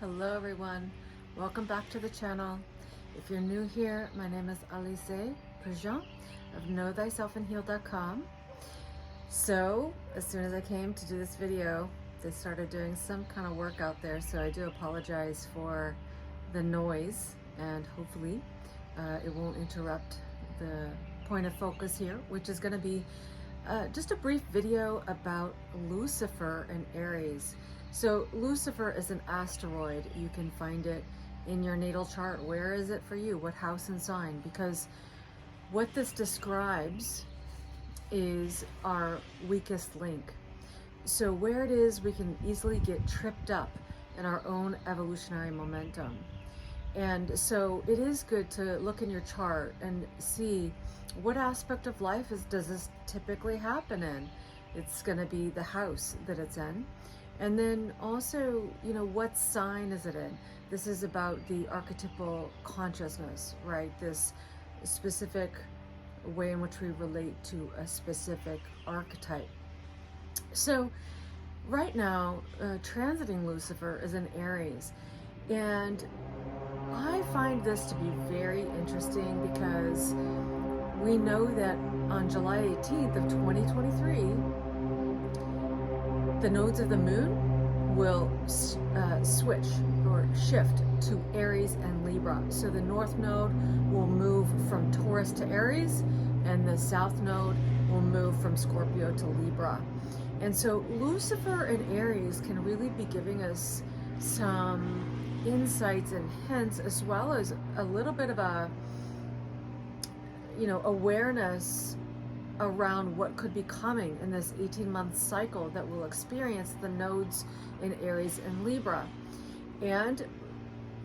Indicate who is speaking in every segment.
Speaker 1: Hello everyone, welcome back to the channel. If you're new here, my name is Aries of KnowThyselfAndHeal.com. So as soon as I came to do this video, they started doing some kind of work out there, so I do apologize for the noise, and hopefully it won't interrupt the point of focus here, which is going to be just a brief video about Lucifer and Aries. So Lucifer is an asteroid. You can find it in your natal chart. Where is it for you? What house and sign? Because what this describes is our weakest link. So where it is we can easily get tripped up in our own evolutionary momentum. And so it is good to look in your chart and see what aspect of life does this typically happen in. It's going to be the house that it's in. And then also, what sign is it in? This is about the archetypal consciousness, right? This specific way in which we relate to a specific archetype. So right now, transiting Lucifer is in Aries. And I find this to be very interesting because we know that on July 18th of 2023, the nodes of the moon will switch or shift to Aries and Libra. So the north node will move from Taurus to Aries, and the south node will move from Scorpio to Libra. And so Lucifer and Aries can really be giving us some insights and hints, as well as a little bit of a awareness around what could be coming in this 18-month cycle that will experience the nodes in Aries and Libra. And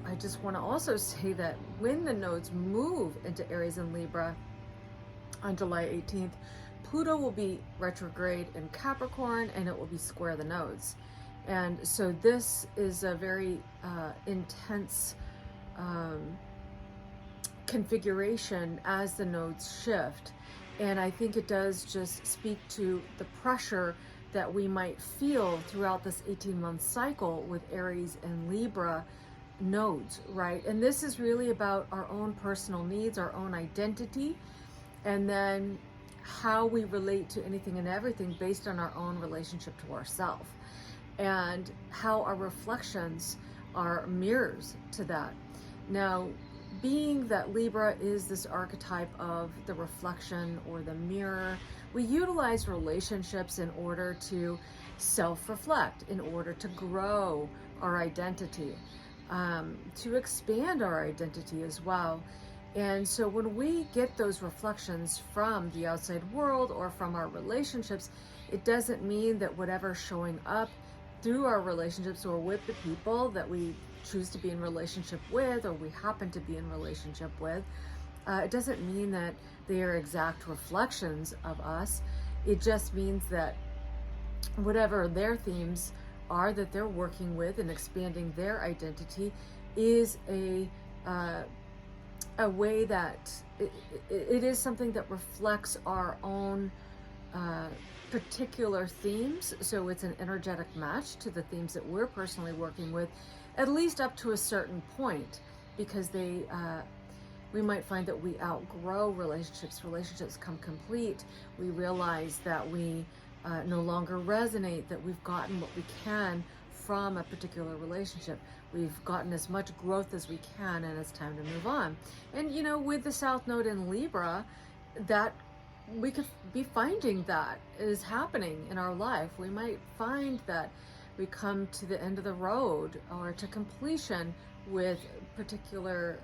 Speaker 1: I just want to also say that when the nodes move into Aries and Libra on July 18th, Pluto will be retrograde in Capricorn, and it will be square the nodes. And so this is a very intense configuration as the nodes shift. And I think it does just speak to the pressure that we might feel throughout this 18-month cycle with Aries and Libra nodes, right? And this is really about our own personal needs, our own identity, and then how we relate to anything and everything based on our own relationship to ourselves, and how our reflections are mirrors to that. Now, being that Libra is this archetype of the reflection or the mirror, we utilize relationships in order to self-reflect, in order to grow our identity, to expand our identity as well. And so when we get those reflections from the outside world or from our relationships, it doesn't mean that whatever's showing up through our relationships or with the people that we choose to be in relationship with, or we happen to be in relationship with, it doesn't mean that they are exact reflections of us. It just means that whatever their themes are that they're working with and expanding their identity is a way that it is something that reflects our own particular themes. So it's an energetic match to the themes that we're personally working with, at least up to a certain point, because we might find that we outgrow relationships come complete. We realize that we no longer resonate, that we've gotten what we can from a particular relationship. We've gotten as much growth as we can, and it's time to move on. And with the South Node in Libra, that we could be finding that is happening in our life. We might find that we come to the end of the road or to completion with particular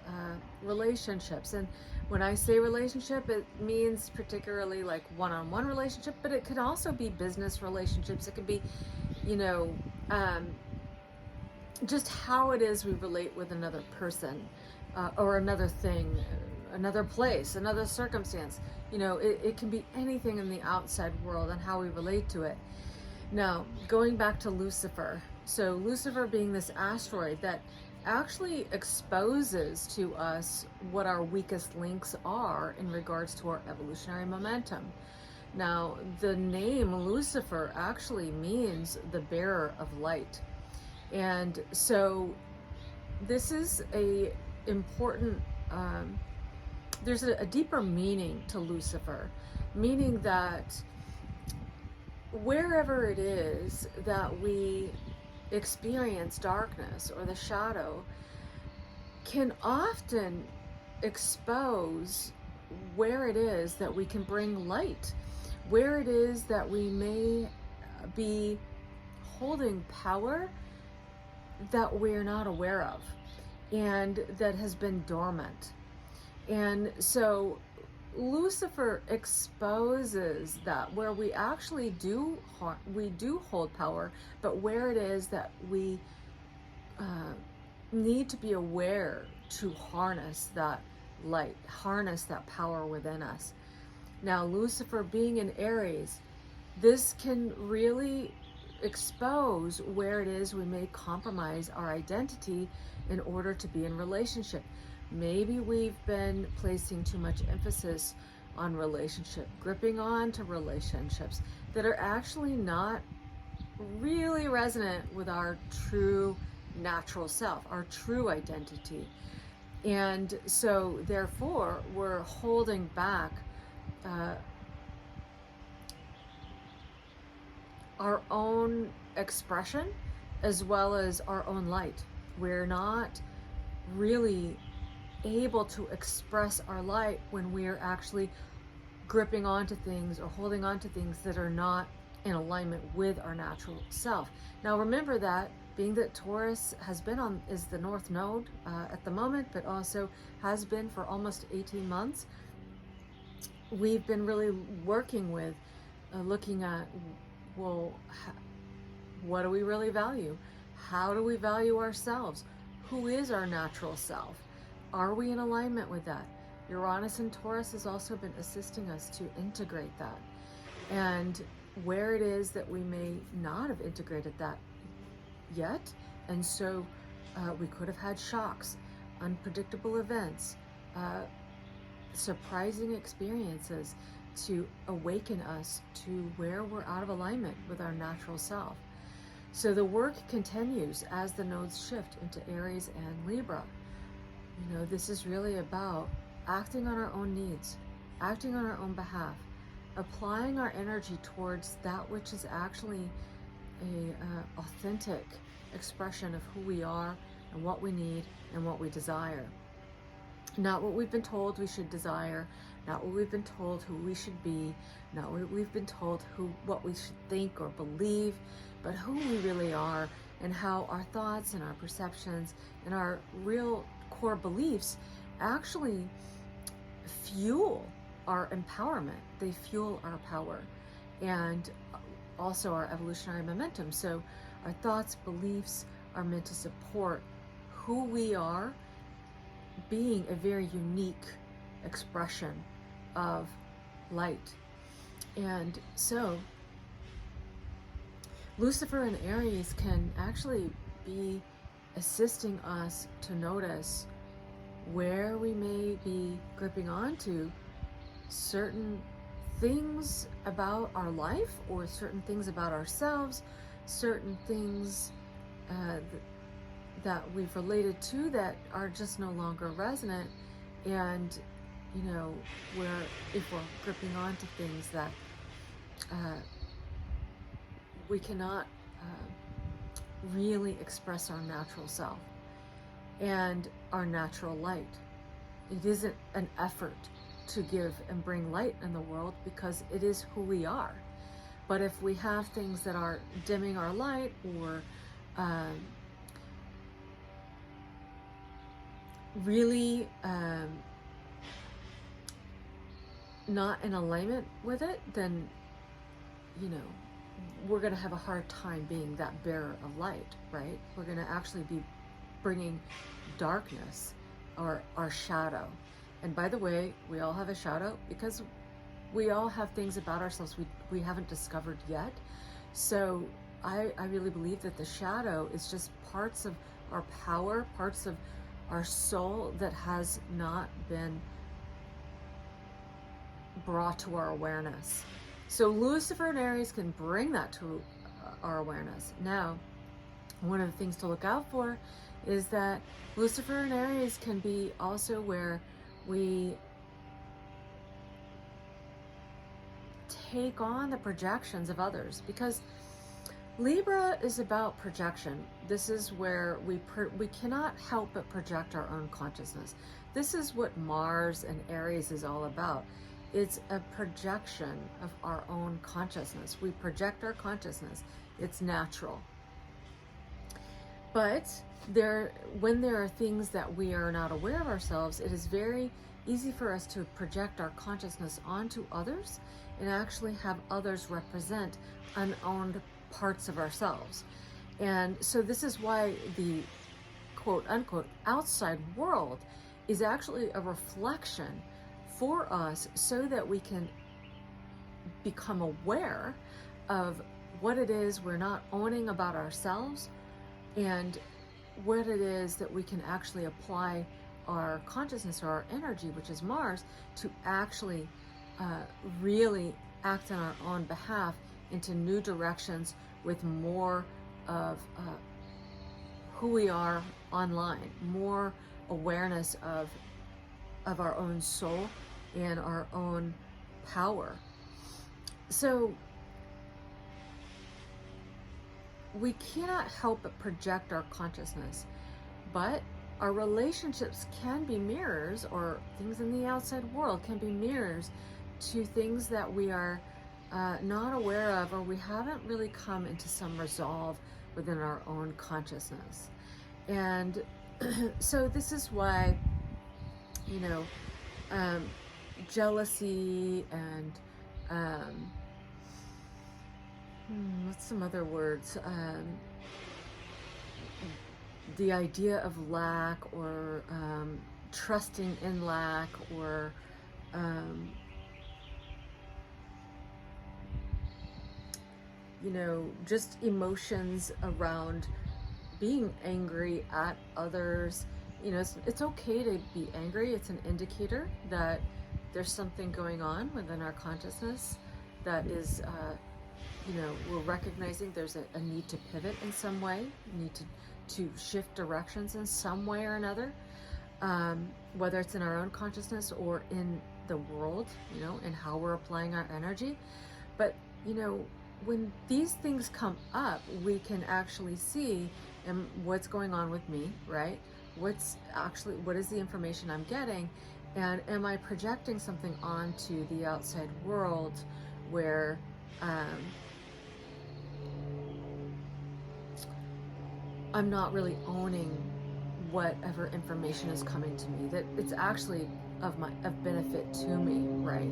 Speaker 1: relationships. And when I say relationship, it means particularly like one-on-one relationship, but it could also be business relationships. It could be, just how it is we relate with another person or another thing, another place, another circumstance. It can be anything in the outside world and how we relate to it. Now, going back to Lucifer. So Lucifer being this asteroid that actually exposes to us what our weakest links are in regards to our evolutionary momentum. Now, the name Lucifer actually means the bearer of light. And so this is a important, there's a deeper meaning to Lucifer, meaning that wherever it is that we experience darkness or the shadow can often expose where it is that we can bring light, where it is that we may be holding power that we're not aware of and that has been dormant. And so Lucifer exposes that, where we actually do hold power, but where it is that we need to be aware to harness that light, harness that power within us. Now, Lucifer being in Aries, this can really expose where it is we may compromise our identity in order to be in relationship. Maybe we've been placing too much emphasis on relationship, gripping on to relationships that are actually not really resonant with our true natural self, our true identity. And so therefore we're holding back our own expression as well as our own light. We're not really able to express our light when we're actually gripping onto things or holding on to things that are not in alignment with our natural self. Now remember that being that Taurus is the North Node at the moment, but also has been for almost 18 months, we've been really working with looking at, well, what do we really value? How do we value ourselves? Who is our natural self? Are we in alignment with that? Uranus and Taurus has also been assisting us to integrate that. And where it is that we may not have integrated that yet, and so we could have had shocks, unpredictable events, surprising experiences to awaken us to where we're out of alignment with our natural self. So the work continues as the nodes shift into Aries and Libra. You know, this is really about acting on our own needs, acting on our own behalf, applying our energy towards that which is actually a authentic expression of who we are and what we need and what we desire. Not what we've been told we should desire, not what we've been told who we should be, not what we've been told what we should think or believe, but who we really are and how our thoughts and our perceptions and our real core beliefs actually fuel our empowerment. They fuel our power and also our evolutionary momentum. So our thoughts, beliefs are meant to support who we are, being a very unique expression of light. And so Lucifer and Aries can actually be assisting us to notice where we may be gripping onto certain things about our life or certain things about ourselves, certain things that we've related to that are just no longer resonant. And you know, if we're gripping onto things that we cannot really express our natural self and our natural light. It isn't an effort to give and bring light in the world because it is who we are. But if we have things that are dimming our light or really not in alignment with it, then, you know, we're going to have a hard time being that bearer of light, right? We're going to actually be bringing darkness or our shadow. And by the way, we all have a shadow because we all have things about ourselves we haven't discovered yet. So I really believe that the shadow is just parts of our power, parts of our soul that has not been brought to our awareness. So Lucifer and Aries can bring that to our awareness. Now, one of the things to look out for is that Lucifer and Aries can be also where we take on the projections of others, because Libra is about projection. This is where we cannot help but project our own consciousness. This is what Mars and Aries is all about. It's a projection of our own consciousness. We project our consciousness. It's natural. But when there are things that we are not aware of ourselves, it is very easy for us to project our consciousness onto others and actually have others represent unowned parts of ourselves. And so this is why the quote unquote outside world is actually a reflection for us, so that we can become aware of what it is we're not owning about ourselves, and what it is that we can actually apply our consciousness or our energy, which is Mars, to actually really act on our own behalf into new directions with more of who we are online, more awareness of our own soul and our own power. So we cannot help but project our consciousness, but our relationships can be mirrors, or things in the outside world can be mirrors to things that we are not aware of, or we haven't really come into some resolve within our own consciousness. And so this is why, you know, jealousy and what's some other words? The idea of lack, or trusting in lack, or you know, just emotions around being angry at others. You know, it's okay to be angry. It's an indicator that there's something going on within our consciousness that is, you know, we're recognizing there's a need to pivot in some way, need to shift directions in some way or another, whether it's in our own consciousness or in the world, you know, and how we're applying our energy. But, you know, when these things come up, we can actually see what's going on with me, right? What is the information I'm getting, and am I projecting something onto the outside world where I'm not really owning whatever information is coming to me, that it's actually of benefit to me, right?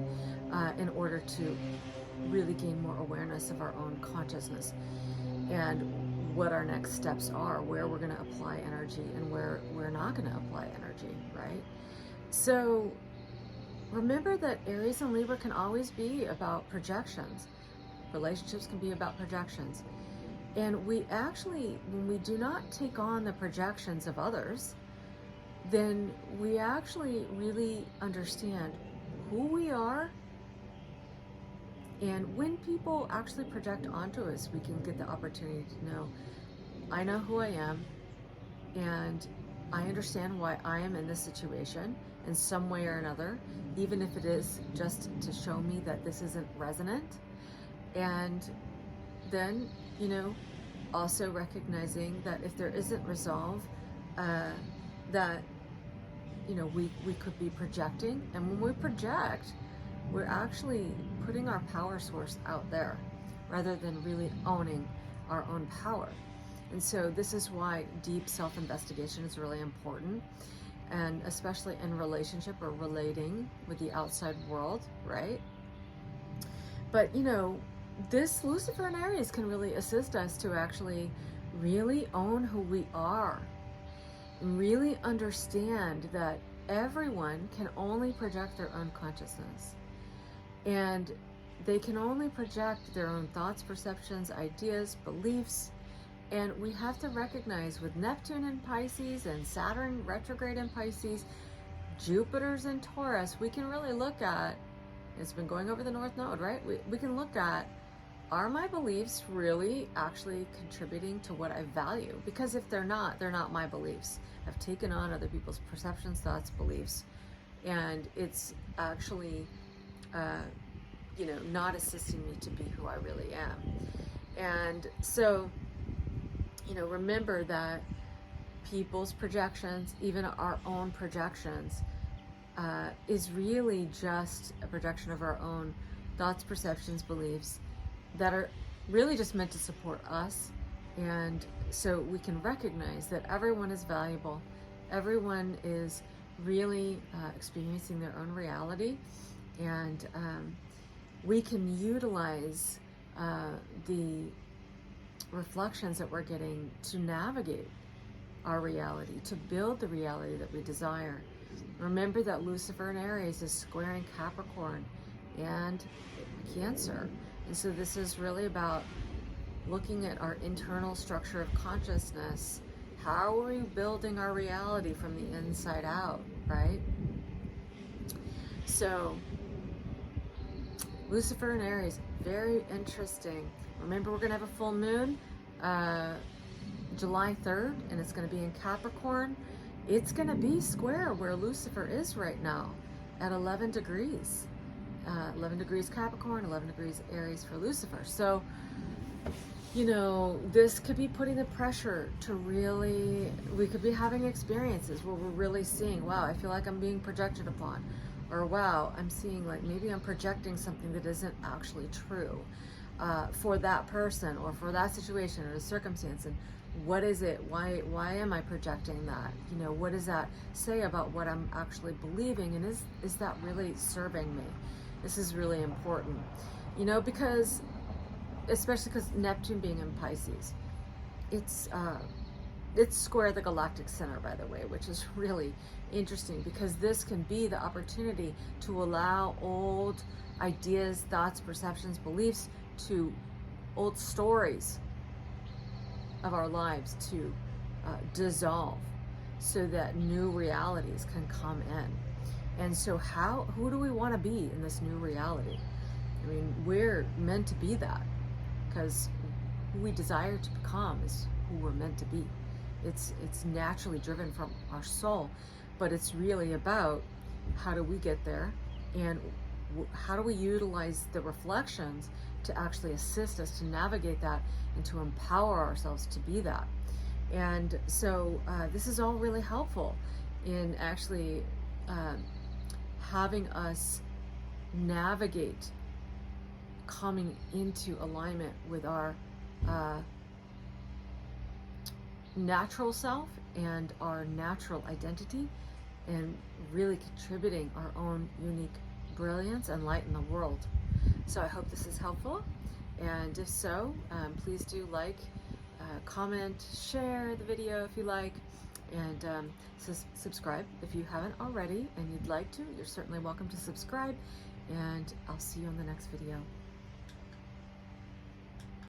Speaker 1: In order to really gain more awareness of our own consciousness, and what our next steps are, where we're going to apply energy and where we're not going to apply energy, right? So remember that Aries and Libra can always be about projections. Relationships can be about projections. And we actually, when we do not take on the projections of others, then we actually really understand who we are. And when people actually project onto us, we can get the opportunity to know, I know who I am, and I understand why I am in this situation in some way or another, even if it is just to show me that this isn't resonant. And then, you know, also recognizing that if there isn't resolve, that, you know, we could be projecting. And when we project, we're actually putting our power source out there rather than really owning our own power. And so this is why deep self-investigation is really important, and especially in relationship or relating with the outside world, right? But, you know, this Lucifer and Aries can really assist us to actually really own who we are, and really understand that everyone can only project their own consciousness. And they can only project their own thoughts, perceptions, ideas, beliefs. And we have to recognize, with Neptune in Pisces and Saturn retrograde in Pisces, Jupiter's in Taurus, we can really look at, it's been going over the North Node, right? We can look at are my beliefs really actually contributing to what I value? Because if they're not my beliefs. I've taken on other people's perceptions, thoughts, beliefs, and it's actually, not assisting me to be who I really am. And so, remember that people's projections, even our own projections, is really just a projection of our own thoughts, perceptions, beliefs that are really just meant to support us. And so we can recognize that everyone is valuable. Everyone is really experiencing their own reality. And we can utilize the reflections that we're getting to navigate our reality, to build the reality that we desire. Remember that Lucifer in Aries is squaring Capricorn and Cancer. And so this is really about looking at our internal structure of consciousness. How are we building our reality from the inside out, right? So Lucifer and Aries, very interesting. Remember, we're going to have a full moon July 3rd, and it's going to be in Capricorn. It's going to be square where Lucifer is right now at 11 degrees. 11 degrees Capricorn, 11 degrees Aries for Lucifer. So, this could be putting the pressure to really, we could be having experiences where we're really seeing, wow, I feel like I'm being projected upon. Or wow, I'm seeing like maybe I'm projecting something that isn't actually true for that person or for that situation or the circumstance. And what is it? Why am I projecting that? What does that say about what I'm actually believing? And is that really serving me? This is really important, because especially because Neptune being in Pisces, it's square the galactic center, by the way, which is really interesting because this can be the opportunity to allow old ideas, thoughts, perceptions, beliefs, to old stories of our lives to dissolve so that new realities can come in. And so who do we want to be in this new reality? I mean, we're meant to be that because who we desire to become is who we're meant to be. It's naturally driven from our soul, but it's really about how do we get there and how do we utilize the reflections to actually assist us to navigate that and to empower ourselves to be that. And so this is all really helpful in actually having us navigate coming into alignment with our natural self and our natural identity, and really contributing our own unique brilliance and light in the world. So I hope this is helpful, and if so, please do like, comment, share the video if you like, and subscribe if you haven't already and you'd like to. You're certainly welcome to subscribe, and I'll see you on the next video.